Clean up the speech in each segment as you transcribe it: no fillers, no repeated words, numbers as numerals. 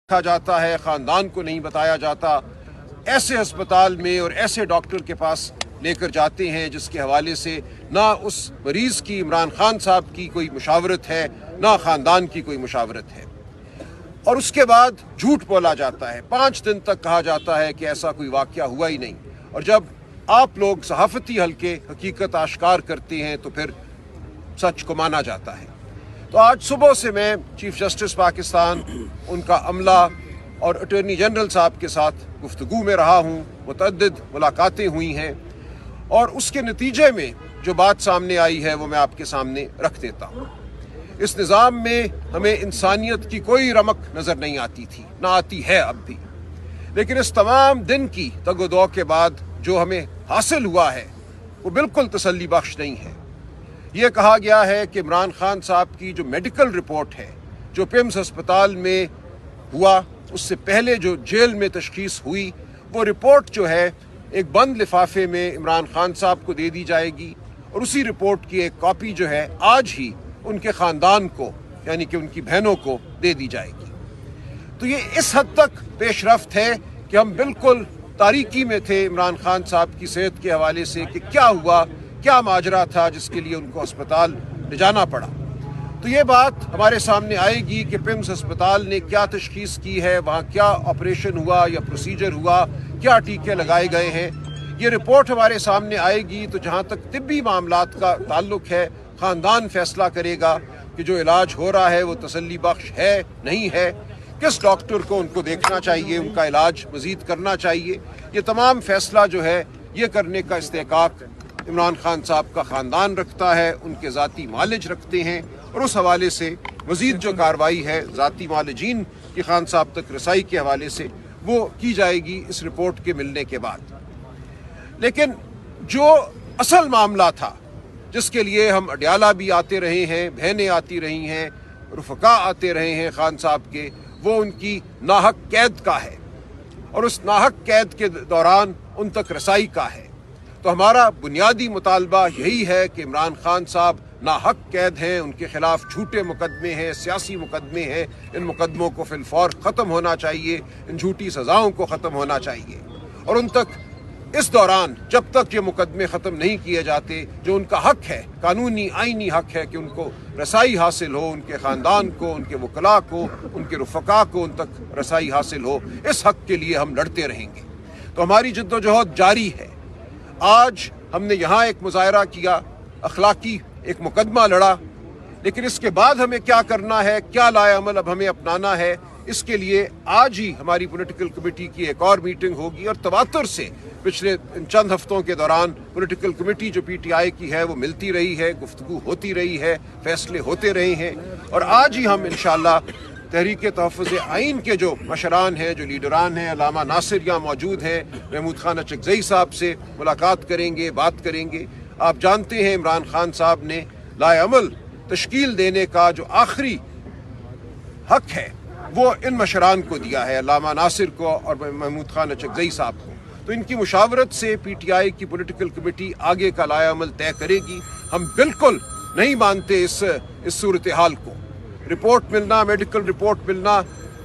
रखा जाता है, ख़ानदान को नहीं बताया जाता। ऐसे अस्पताल में और ऐसे डॉक्टर के पास लेकर जाते हैं जिसके हवाले से ना उस मरीज़ की, इमरान खान साहब की कोई मुशावरत है, ना ख़ानदान की कोई मुशावरत है। और उसके बाद झूठ बोला जाता है। 5 दिन तक कहा जाता है कि ऐसा कोई वाक़या हुआ ही नहीं। और जब आप लोग सहाफ़ती हल्के हकीकत आश्कार करते हैं तो फिर सच को माना जाता है। तो आज सुबह से मैं चीफ जस्टिस पाकिस्तान, उनका अमला और अटॉर्नी जनरल साहब के साथ गुफ्तगू में रहा हूँ, मुतअद्दिद मुलाकातें हुई हैं और उसके नतीजे में जो बात सामने आई है वो मैं आपके सामने रख देता हूँ। इस निज़ाम में हमें इंसानियत की कोई रमक नज़र नहीं आती थी, ना आती है अब भी। लेकिन इस तमाम दिन की तगोदौ के बाद जो हमें हासिल हुआ है वो बिल्कुल तसल्ली बख्श नहीं है। ये कहा गया है कि इमरान खान साहब की जो मेडिकल रिपोर्ट है, जो पिम्स अस्पताल में हुआ, उससे पहले जो जेल में तशखीस हुई, वो रिपोर्ट जो है एक बंद लिफाफे में इमरान खान साहब को दे दी जाएगी और उसी रिपोर्ट की एक कॉपी जो है आज ही उनके ख़ानदान को, यानी कि उनकी बहनों को दे दी जाएगी। तो ये इस हद तक पेशरफ्त है कि हम बिल्कुल तारीकी में थे इमरान खान साहब की सेहत के हवाले से कि क्या हुआ, क्या माजरा था जिसके लिए उनको अस्पताल ले जाना पड़ा। तो ये बात हमारे सामने आएगी कि पिम्स अस्पताल ने क्या तशखीस की है, वहाँ क्या ऑपरेशन हुआ या प्रोसीजर हुआ, क्या टीके लगाए गए हैं। ये रिपोर्ट हमारे सामने आएगी तो जहाँ तक तिब्बी मामलात का ताल्लुक है, ख़ानदान फैसला करेगा कि जो इलाज हो रहा है वो तसल्ली बख्श है, नहीं है, किस डॉक्टर को उनको देखना चाहिए, उनका इलाज मज़ीद करना चाहिए। ये तमाम फैसला जो है ये करने का इस्तेकाक इमरान खान साहब का ख़ानदान रखता है, उनके ज़ाती मालिज रखते हैं और उस हवाले से मज़ीद जो कार्रवाई है ज़ाती मालिजीन की खान साहब तक रसाई के हवाले से वो की जाएगी इस रिपोर्ट के मिलने के बाद। लेकिन जो असल मामला था जिसके लिए हम अडयाला भी आते रहे हैं, बहनें आती रही हैं, रुफ़का आते रहे हैं खान साहब के, वो उनकी नाहक कैद का है और उस नाहक कैद के दौरान उन तक रसाई का है। तो हमारा बुनियादी मुतालबा यही है कि इमरान खान साहब नाहक कैद हैं, उनके खिलाफ झूठे मुकदमे हैं, सियासी मुकदमे हैं, इन मुकदमों को फिलफौर ख़त्म होना चाहिए, इन झूठी सज़ाओं को ख़त्म होना चाहिए। और उन तक इस दौरान जब तक ये मुकदमे ख़त्म नहीं किए जाते, जो उनका हक है, कानूनी आइनी हक है कि उनको रसाई हासिल हो, उनके ख़ानदान को, उनके वकला को, उनके रुफ़का को उन तक रसाई हासिल हो, इस हक के लिए हम लड़ते रहेंगे। तो हमारी जद्दोजहद जारी है। आज हमने यहाँ एक मुज़ाहरा किया, अखलाकी एक मुकदमा लड़ा, लेकिन इसके बाद हमें क्या करना है, क्या लाए अमल अब हमें अपनाना है, इसके लिए आज ही हमारी पॉलिटिकल कमेटी की एक और मीटिंग होगी। और तवातुर से पिछले चंद हफ्तों के दौरान पॉलिटिकल कमेटी जो PTI की है वो मिलती रही है, गुफ्तगू होती रही है, फैसले होते रहे हैं। और आज ही हम इंशाअल्लाह तहरीक तहफ़्फ़ुज़ आइन के जो मशरान हैं, जो लीडरान हैं, अल्लामा नासिर यहाँ मौजूद हैं, महमूद खान अचकज़ई साहब से मुलाकात करेंगे, बात करेंगे। आप जानते हैं इमरान खान साहब ने लाए अमल तश्कील देने का जो आखिरी हक है वो इन मशरान को दिया है, अल्लामा नासिर को और महमूद खान अचकज़ई साहब को। तो इनकी मुशावरत से PTI की पॉलिटिकल कमेटी आगे का लाया अमल तय करेगी। हम बिल्कुल नहीं मानते इस सूरत हाल को। रिपोर्ट मिलना, मेडिकल रिपोर्ट मिलना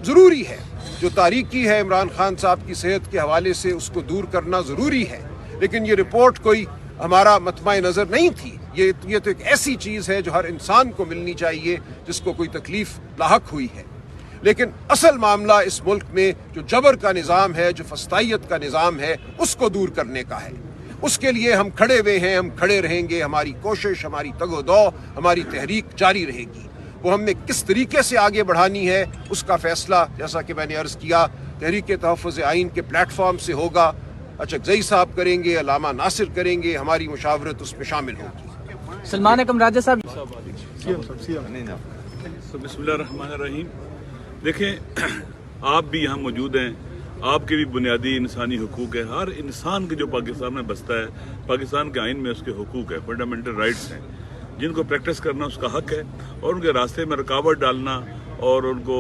ज़रूरी है। जो तारीकी है इमरान खान साहब की सेहत के हवाले से उसको दूर करना ज़रूरी है, लेकिन ये रिपोर्ट कोई हमारा मतमाए नज़र नहीं थी। ये तो एक ऐसी चीज़ है जो हर इंसान को मिलनी चाहिए जिसको कोई तकलीफ़ लाहक हुई है। लेकिन असल मामला इस मुल्क में जो जबर का निज़ाम है, जो फस्तायत का निज़ाम है, उसको दूर करने का है। उसके लिए हम खड़े हुए हैं, हम खड़े रहेंगे। हमारी कोशिश, हमारी तगोदौ, हमारी तहरीक जारी रहेगी। वो हमने किस तरीके से आगे बढ़ानी है उसका फ़ैसला, जैसा कि मैंने अर्ज़ किया, तहरीक तहफ़्फ़ुज़ आइन के प्लेटफॉर्म से होगा। अचकज़ई साहब करेंगे, अल्लामा नासिर करेंगे, हमारी मुशावरत उसमें शामिल होगी। सलमान अकम राजा साहब। बिस्मिल्लाहिर्रहमानिर्रहीम। देखें, आप भी यहाँ मौजूद हैं, आपके भी बुनियादी इंसानी हुकूक है। हर इंसान के जो पाकिस्तान में बसता है, पाकिस्तान के आइन में उसके हुकूक है, फंडामेंटल राइट्स हैं, जिनको प्रैक्टिस करना उसका हक है। और उनके रास्ते में रुकावट डालना और उनको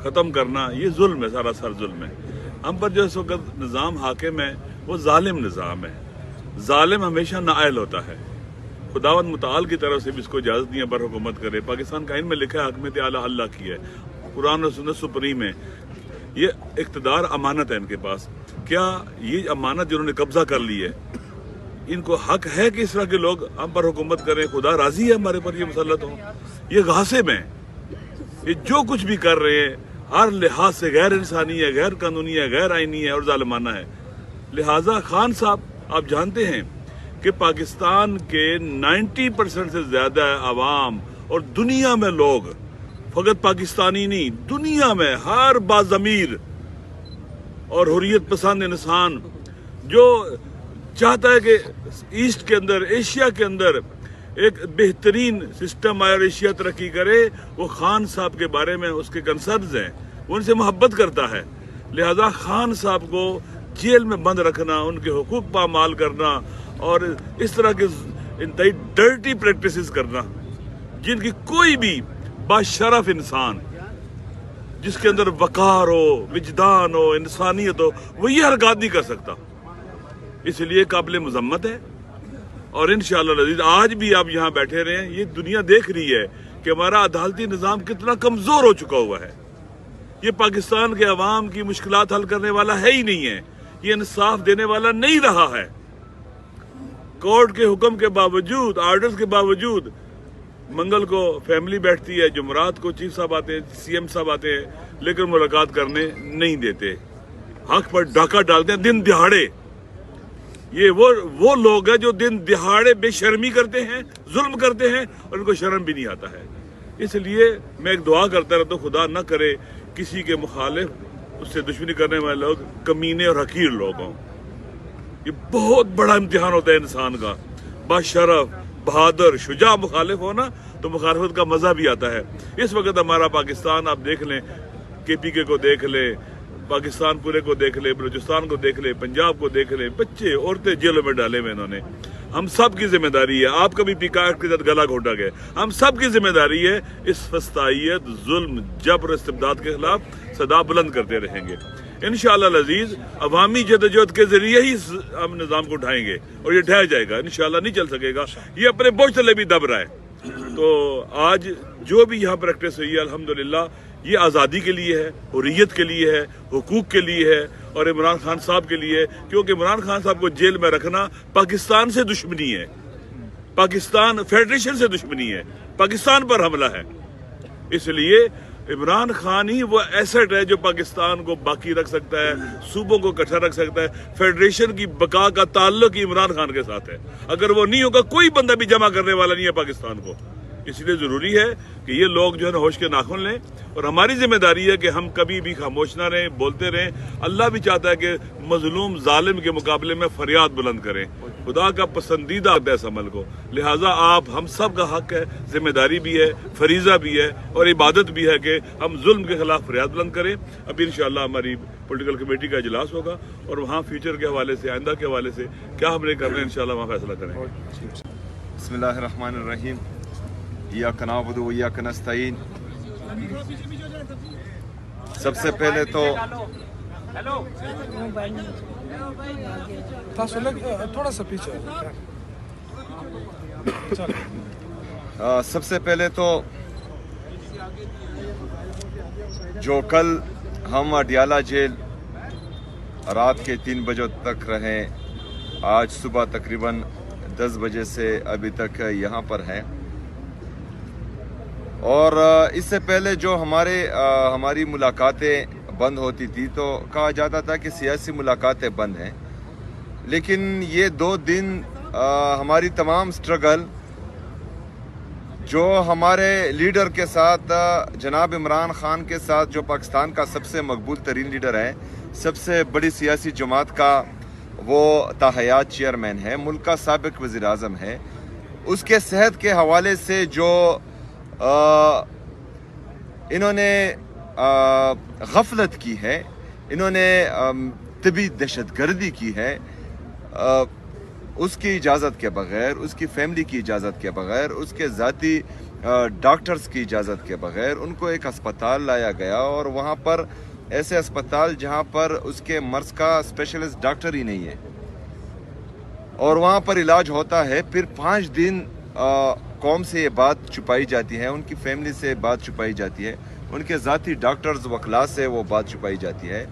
ख़त्म करना, ये जुल्म है, सारा सार जुल्म है। हम पर जो इस वक्त निज़ाम हाकिम है वो जालिम निज़ाम है। जालिम हमेशा नाअहल होता है। खुदावंद मुताल की तरफ से भी इसको इजाज़त नहीं है पर हुकूमत करे। पाकिस्तान का आइन में लिखा है हकमियत आला अल्लाह की है। कुरान और सुन्नत सुप्रीम है। ये इक़्तिदार अमानत है इनके पास। क्या ये अमानत जिन्होंने कब्जा कर ली है, इनको हक है कि इस तरह के लोग हम पर हुकूमत करें? खुदा राजी है हमारे पर ये मुसल्लत हो? ये गासिब हैं, ये जो कुछ भी कर रहे हैं हर लिहाज से गैर इंसानी है, गैर कानूनी है, गैर आईनी है और जालिमाना है। लिहाजा खान साहब, आप जानते हैं कि पाकिस्तान के 90% से ज्यादा आवाम और दुनिया में लोग, फकत पाकिस्तानी नहीं, दुनिया में हर बाज़मीर और हुर्रियत पसंद इंसान जो चाहता है कि ईस्ट के अंदर, एशिया के अंदर एक बेहतरीन सिस्टम आए और एशिया तरक्की करे, वो खान साहब के बारे में उसके कंसर्न्स हैं, वो उनसे मोहब्बत करता है। लिहाजा खान साहब को जेल में बंद रखना, उनके हुकूक पामाल करना और इस तरह के इंतहाई डर्टी प्रैक्टिसेस करना, जिनकी कोई भी बाशरफ इंसान जिसके अंदर वकार हो, विजदान हो, इंसानियत हो, वो ये हरकत नहीं कर सकता। इसलिए काबिल मजम्मत है। और इंशाअल्लाह अज़ीज़ आज भी आप यहाँ बैठे रहे, ये दुनिया देख रही है कि हमारा अदालती निज़ाम कितना कमज़ोर हो चुका हुआ है। ये पाकिस्तान के अवाम की मुश्किलात हल करने वाला है ही नहीं है, ये इंसाफ देने वाला नहीं रहा है। कोर्ट के हुक्म के बावजूद, आर्डर्स के बावजूद, मंगल को फैमिली बैठती है, जुमरात को चीफ साहब आते हैं, सीएम साहब आते हैं, लेकिन मुलाकात करने नहीं देते, हक पर डाका डालते हैं दिन दिहाड़े। ये वो लोग हैं जो दिन दिहाड़े बेशर्मी करते हैं, जुल्म करते हैं और उनको शर्म भी नहीं आता है। इसलिए मैं एक दुआ करता रहता हूँ, खुदा न करे किसी के मुखालिफ, उससे दुश्मनी करने वाले लोग कमीने और हकीर लोग हों। ये बहुत बड़ा इम्तिहान होता है इंसान का। बाशरफ, बहादुर, शुजा मुखालिफ हो ना, तो मुखालफत का मजा भी आता है। इस वक्त हमारा पाकिस्तान आप देख लें, KPK को देख लें, पाकिस्तान पूरे को देख ले, बलूचिस्तान को देख ले, पंजाब को देख ले, बच्चे औरतें जेलों में डाले हुए इन्होंने। हम सब की जिम्मेदारी है, आपका भी पीकाट के साथ गला घोटा गया, हम सब की जिम्मेदारी है इस फस्तायत, जुल्म, जबर, इस्तिबदाद के खिलाफ सदा बुलंद करते रहेंगे। इंशाअल्लाह अज़ीज़ अवामी जदोजहद के जरिए ही हम निज़ाम को उठाएंगे और ये ढह जाएगा, इंशाअल्लाह नहीं चल सकेगा। ये अपने बोझ तले भी दब रहा है। तो आज जो भी यहाँ प्रैक्टिस हुई है अल्हम्दुलिल्लाह, ये आज़ादी के लिए है, हुर्रियत के लिए है, हुकूक के लिए है और इमरान खान साहब के लिए है। क्योंकि इमरान खान साहब को जेल में रखना पाकिस्तान से दुश्मनी है, पाकिस्तान फेडरेशन से दुश्मनी है, पाकिस्तान पर हमला है। इसलिए इमरान खान ही वो एसेट है जो पाकिस्तान को बाकी रख सकता है, सूबों को इकट्ठा रख सकता है। फेडरेशन की बका का ताल्लुक ही इमरान खान के साथ है। अगर वो नहीं होगा, कोई बंदा भी जमा करने वाला नहीं है पाकिस्तान को। इसलिए जरूरी है कि ये लोग जो है ना होश के नाखून लें और हमारी जिम्मेदारी है कि हम कभी भी खामोश ना रहें, बोलते रहें। अल्लाह भी चाहता है कि मजलूम जालिम के मुकाबले में फरियाद बुलंद करें। खुदा का पसंदीदा है इस अमल को। लिहाजा आप हम सब का हक है, जिम्मेदारी भी है, फरीजा भी है और इबादत भी है कि हम जुल्म के खिलाफ फरियाद बुलंद करें। अभी इंशाअल्लाह हमारी पॉलिटिकल कमेटी का इजलास होगा और वहाँ फ्यूचर के हवाले से, आइंदा के हवाले से क्या हमने करना है इंशाअल्लाह वहाँ फैसला करेंगे। बिस्मिल्लाहिर्रहमानिर्रहीम, इय्याका नअबुदु व इय्याका नस्तईन। सबसे पहले तो थोड़ा सा पीछे सबसे पहले तो जो कल हम अडियाला जेल रात के 3 बजे तक रहे, आज सुबह तकरीबन 10 बजे से अभी तक यहाँ पर हैं। और इससे पहले जो हमारी मुलाकातें बंद होती थी तो कहा जाता था कि सियासी मुलाकातें बंद हैं, लेकिन ये 2 दिन हमारी तमाम स्ट्रगल जो हमारे लीडर के साथ, जनाब इमरान खान के साथ, जो पाकिस्तान का सबसे मकबूल तरीन लीडर है, सबसे बड़ी सियासी जमात का वो ताहयात चेयरमैन है, मुल्क का साबिक वज़ीर आज़म है, उसके सेहत के हवाले से जो इन्होंने गफलत की है, इन्होंने तबी दहशतगर्दी की है, उसकी इजाज़त के बगैर, उसकी फैमिली की इजाज़त के बगैर, उसके ज़ाती डॉक्टर्स की इजाज़त के बगैर उनको एक अस्पताल लाया गया और वहाँ पर ऐसे अस्पताल जहाँ पर उसके मर्ज का स्पेशलिस्ट डॉक्टर ही नहीं है और वहाँ पर इलाज होता है। फिर 5 दिन कौम से ये बात छुपाई जाती है, उनकी फैमिली से बात छुपाई जाती है। ان کے ذاتی ڈاکٹرز وکلاء سے وہ بات چھپائی جاتی ہے،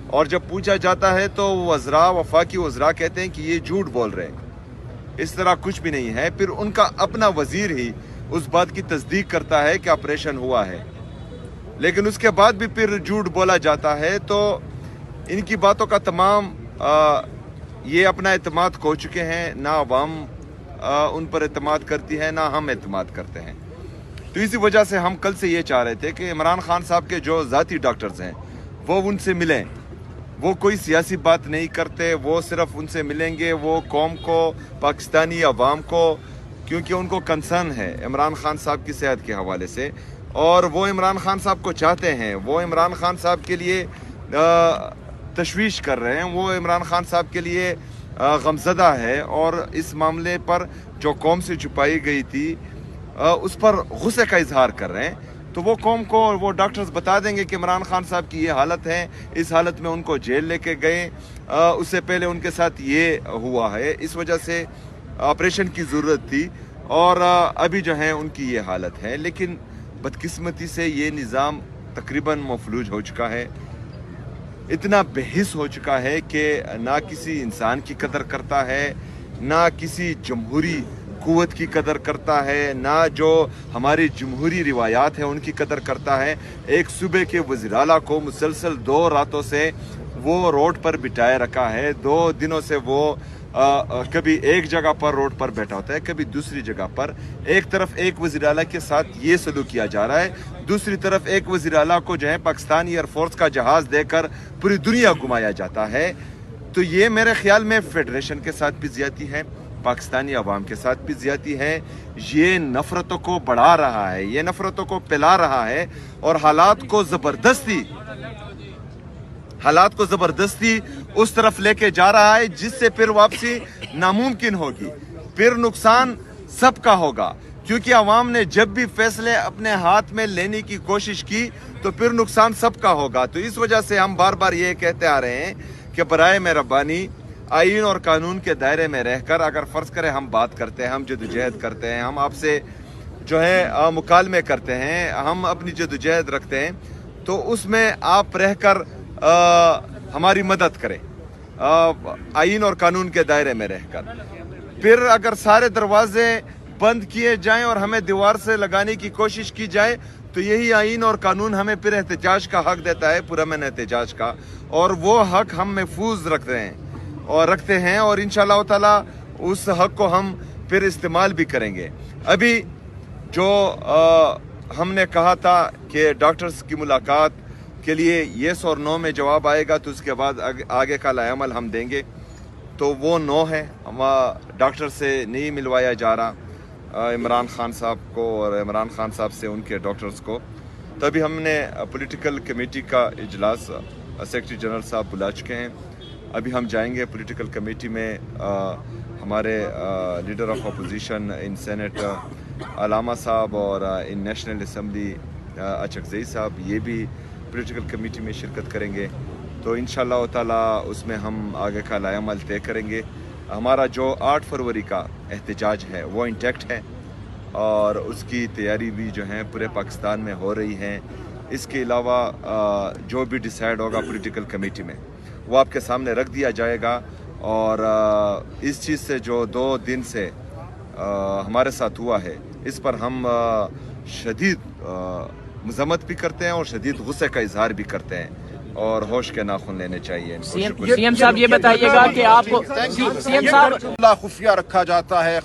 اور جب پوچھا جاتا ہے تو وزراء وفاقی وزراء کہتے ہیں کہ یہ جھوٹ بول رہے ہیں، اس طرح کچھ بھی نہیں ہے۔ پھر ان کا اپنا وزیر ہی اس بات کی تصدیق کرتا ہے کہ آپریشن ہوا ہے، لیکن اس کے بعد بھی پھر جھوٹ بولا جاتا ہے۔ تو ان کی باتوں کا تمام یہ اپنا اعتماد کھو چکے ہیں، نہ عوام ان پر اعتماد کرتی ہے، نہ ہم اعتماد کرتے ہیں۔ تو اسی وجہ سے ہم کل سے یہ چاہ رہے تھے کہ عمران خان صاحب کے جو ذاتی ڈاکٹرز ہیں وہ ان سے ملیں، وہ کوئی سیاسی بات نہیں کرتے، وہ صرف ان سے ملیں گے، وہ قوم کو، پاکستانی عوام کو، کیونکہ ان کو کنسرن ہے عمران خان صاحب کی صحت کے حوالے سے، اور وہ عمران خان صاحب کو چاہتے ہیں، وہ عمران خان صاحب کے لیے تشویش کر رہے ہیں، وہ عمران خان صاحب کے لیے غمزدہ ہے، اور اس معاملے پر جو قوم سے چھپائی گئی تھی اس پر غصے کا اظہار کر رہے ہیں۔ تو وہ قوم کو وہ ڈاکٹرز بتا دیں گے کہ عمران خان صاحب کی یہ حالت ہے، اس حالت میں ان کو جیل لے کے گئے، اس سے پہلے ان کے ساتھ یہ ہوا ہے، اس وجہ سے آپریشن کی ضرورت تھی، اور ابھی جو ہے ان کی یہ حالت ہے۔ لیکن بدقسمتی سے یہ نظام تقریباً مفلوج ہو چکا ہے، اتنا بے حس ہو چکا ہے کہ نہ کسی انسان کی قدر کرتا ہے، نہ کسی جمہوری قوت کی قدر کرتا ہے، نہ جو ہماری جمہوری روایات ہیں ان کی قدر کرتا ہے۔ ایک صوبے کے وزیر اعلیٰ کو مسلسل 2 راتوں سے وہ روڈ پر بٹھائے رکھا ہے، 2 دنوں سے وہ کبھی ایک جگہ پر روڈ پر بیٹھا ہوتا ہے، کبھی دوسری جگہ پر۔ ایک طرف ایک وزیر اعلیٰ کے ساتھ یہ سلوک کیا جا رہا ہے، دوسری طرف ایک وزیر اعلیٰ کو جو ہے پاکستانی ایئر فورس کا جہاز دے کر پوری دنیا گھمایا جاتا ہے۔ تو یہ میرے خیال میں فیڈریشن کے ساتھ بھی زیادتی ہے، پاکستانی عوام کے ساتھ بھی زیادتی ہے، یہ نفرتوں کو بڑھا رہا ہے، یہ نفرتوں کو پھیلا رہا ہے، اور حالات کو زبردستی اس طرف لے کے جا رہا ہے جس سے پھر واپسی ناممکن ہوگی، پھر نقصان سب کا ہوگا، کیونکہ عوام نے جب بھی فیصلے اپنے ہاتھ میں لینے کی کوشش کی تو پھر نقصان سب کا ہوگا۔ تو اس وجہ سے ہم بار بار یہ کہتے آ رہے ہیں کہ برائے مہربانی آئین اور قانون کے دائرے میں رہ کر، اگر فرض کرے ہم بات کرتے ہیں، ہم جدوجہد کرتے ہیں، ہم آپ سے جو ہے مکالمے کرتے ہیں، ہم اپنی جدوجہد رکھتے ہیں، تو اس میں آپ رہ کر ہماری مدد کریں، آئین اور قانون کے دائرے میں رہ کر۔ پھر اگر سارے دروازے بند کیے جائیں اور ہمیں دیوار سے لگانے کی کوشش کی جائے تو یہی آئین اور قانون ہمیں پھر احتجاج کا حق دیتا ہے، پرامن احتجاج کا، اور وہ حق ہم محفوظ رکھتے ہیں، اور انشاءاللہ تعالی اس حق کو ہم پھر استعمال بھی کریں گے۔ ابھی جو ہم نے کہا تھا کہ ڈاکٹرز کی ملاقات کے لیے یس اور نو میں جواب آئے گا تو اس کے بعد آگے کا لائحہ عمل ہم دیں گے، تو وہ نو ہے، ہم ڈاکٹر سے نہیں ملوایا جا رہا عمران خان صاحب کو، اور عمران خان صاحب سے ان کے ڈاکٹرز کو۔ تبھی ہم نے پولیٹیکل کمیٹی کا اجلاس سیکرٹری جنرل صاحب بلا چکے ہیں، ابھی ہم جائیں گے پولیٹیکل کمیٹی میں، ہمارے leader of opposition in senate Allama sahab اور ان نیشنل اسمبلی اچکزئی صاحب یہ بھی پولیٹیکل کمیٹی میں شرکت کریں گے، تو انشاءاللہ تعالی اس میں ہم آگے کا لائحہ عمل طے کریں گے۔ ہمارا جو 8 فروری کا احتجاج ہے وہ انٹیکٹ ہے، اور اس کی تیاری بھی جو ہے پورے پاکستان میں ہو رہی ہے۔ اس کے علاوہ جو بھی ڈیسائیڈ ہوگا پولیٹیکل کمیٹی میں وہ آپ کے سامنے رکھ دیا جائے گا، اور اس چیز سے جو 2 دن سے ہمارے ساتھ ہوا ہے اس پر ہم شدید مذمت بھی کرتے ہیں اور شدید غصے کا اظہار بھی کرتے ہیں، اور ہوش کے ناخن لینے چاہیے۔ سی ایم صاحب یہ بتائیے گا کہ آپ کو سی ایم صاحب خفیہ رکھا جاتا ہے،